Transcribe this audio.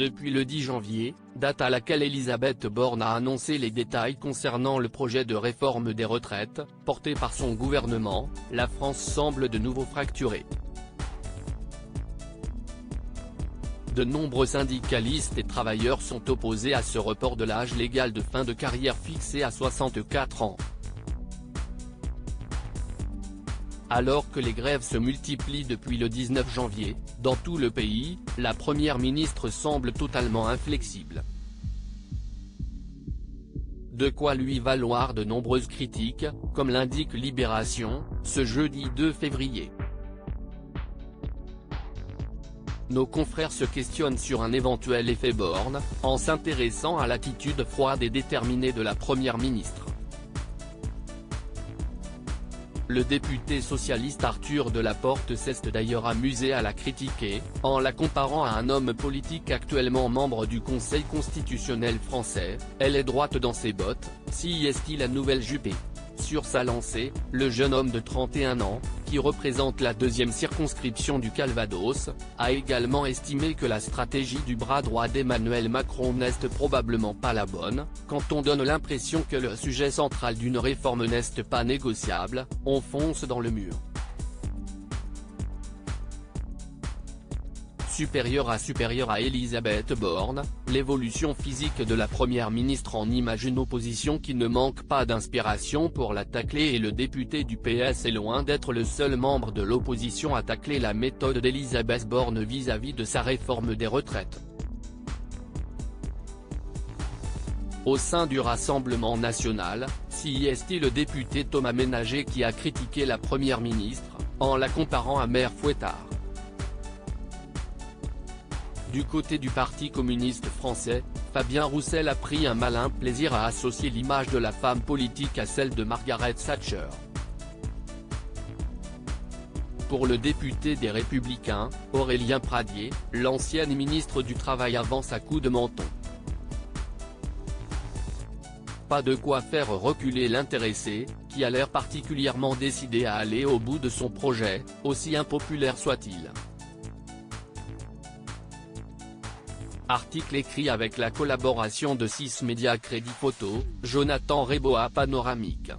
Depuis le 10 janvier, date à laquelle Elisabeth Borne a annoncé les détails concernant le projet de réforme des retraites, porté par son gouvernement, la France semble de nouveau fracturée. De nombreux syndicalistes et travailleurs sont opposés à ce report de l'âge légal de fin de carrière fixé à 64 ans. Alors que les grèves se multiplient depuis le 19 janvier, dans tout le pays, la première ministre semble totalement inflexible. De quoi lui valoir de nombreuses critiques, comme l'indique Libération, ce jeudi 2 février. Nos confrères se questionnent sur un éventuel effet Borne, en s'intéressant à l'attitude froide et déterminée de la première ministre. Le député socialiste Arthur Delaporte s'est d'ailleurs amusé à la critiquer, en la comparant à un homme politique actuellement membre du Conseil constitutionnel français. Elle est droite dans ses bottes, si est-il la nouvelle Juppé. Sur sa lancée, le jeune homme de 31 ans, qui représente la deuxième circonscription du Calvados, a également estimé que la stratégie du bras droit d'Emmanuel Macron n'est probablement pas la bonne. Quand on donne l'impression que le sujet central d'une réforme n'est pas négociable, on fonce dans le mur. Supérieur à Elisabeth Borne, l'évolution physique de la première ministre en image une opposition qui ne manque pas d'inspiration pour la tacler, et le député du PS est loin d'être le seul membre de l'opposition à tacler la méthode d'Elisabeth Borne vis-à-vis de sa réforme des retraites. Au sein du Rassemblement national, si est-il le député Thomas Ménager qui a critiqué la première ministre, en la comparant à Mère Fouettard. Du côté du Parti communiste français, Fabien Roussel a pris un malin plaisir à associer l'image de la femme politique à celle de Margaret Thatcher. Pour le député des Républicains, Aurélien Pradié, l'ancienne ministre du Travail avance à coups de menton. Pas de quoi faire reculer l'intéressé, qui a l'air particulièrement décidé à aller au bout de son projet, aussi impopulaire soit-il. Article écrit avec la collaboration de 6 médias Crédit Photo, Jonathan Reboa Panoramique.